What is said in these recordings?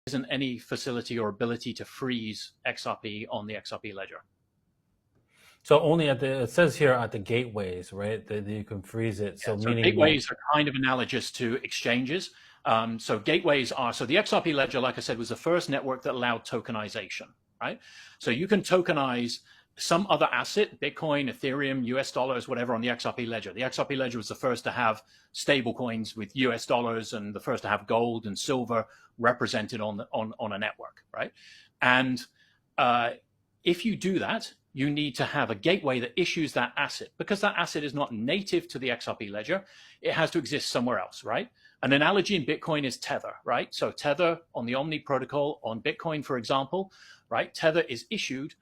isn't any facility or ability to freeze XRP on the XRP ledger. So only it says here at the gateways, right, that you can freeze it. Yeah, so meaning gateways are kind of analogous to exchanges. So gateways are, so the XRP ledger, like I said, was the first network that allowed tokenization, right? So you can tokenize some other asset, Bitcoin, Ethereum, US dollars, whatever, on the XRP ledger. The XRP ledger was the first to have stable coins with US dollars and the first to have gold and silver represented on a network, right? And if you do that, you need to have a gateway that issues that asset. Because that asset is not native to the XRP ledger, it has to exist somewhere else, right? An analogy in Bitcoin is Tether, right? So Tether on the Omni protocol on Bitcoin, for example, right? Tether is issued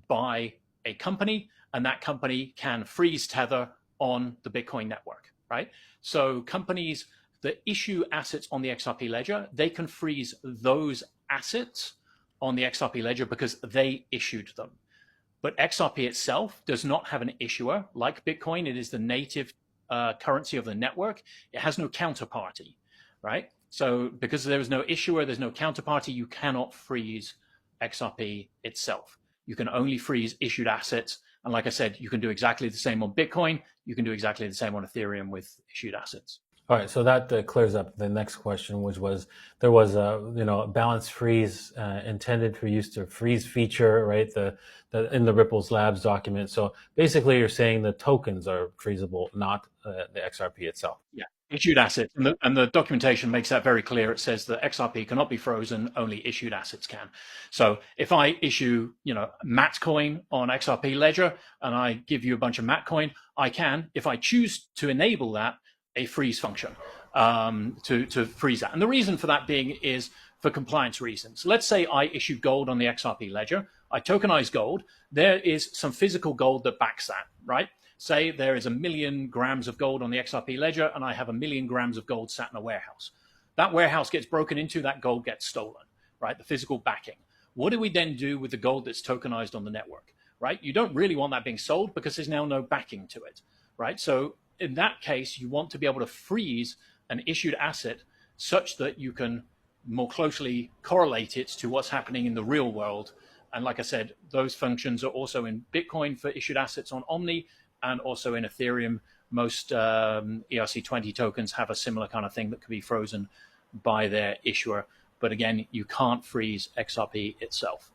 by a company, and that company can freeze Tether on the Bitcoin network, right? So companies that issue assets on the XRP ledger, they can freeze those assets on the XRP ledger because they issued them. But XRP itself does not have an issuer. Like Bitcoin, it is the native currency of the network. It has no counterparty, right? So because there is no issuer, there's no counterparty, you cannot freeze XRP itself. You can only freeze issued assets. And like I said, you can do exactly the same on Bitcoin. You can do exactly the same on Ethereum with issued assets. All right, so that clears up the next question, which was there was a balance freeze intended for use to freeze feature, right? The in the Ripples Labs document. So basically, you're saying the tokens are freezable, not the XRP itself. Yeah, issued assets, and the documentation makes that very clear. It says that XRP cannot be frozen; only issued assets can. So if I issue, Matcoin on XRP ledger, and I give you a bunch of Matcoin, I can, if I choose to enable that, a freeze function to freeze that. And the reason for that being is for compliance reasons. Let's say I issue gold on the XRP ledger. I tokenize gold. There is some physical gold that backs that, right? Say there is 1 million grams of gold on the XRP ledger, and I have 1 million grams of gold sat in a warehouse. That warehouse gets broken into, that gold gets stolen, right? The physical backing. What do we then do with the gold that's tokenized on the network, right? You don't really want that being sold because there's now no backing to it, right? So in that case, you want to be able to freeze an issued asset such that you can more closely correlate it to what's happening in the real world. And like I said, those functions are also in Bitcoin for issued assets on Omni, and also in Ethereum. Most ERC20 tokens have a similar kind of thing that can be frozen by their issuer. But again, you can't freeze XRP itself.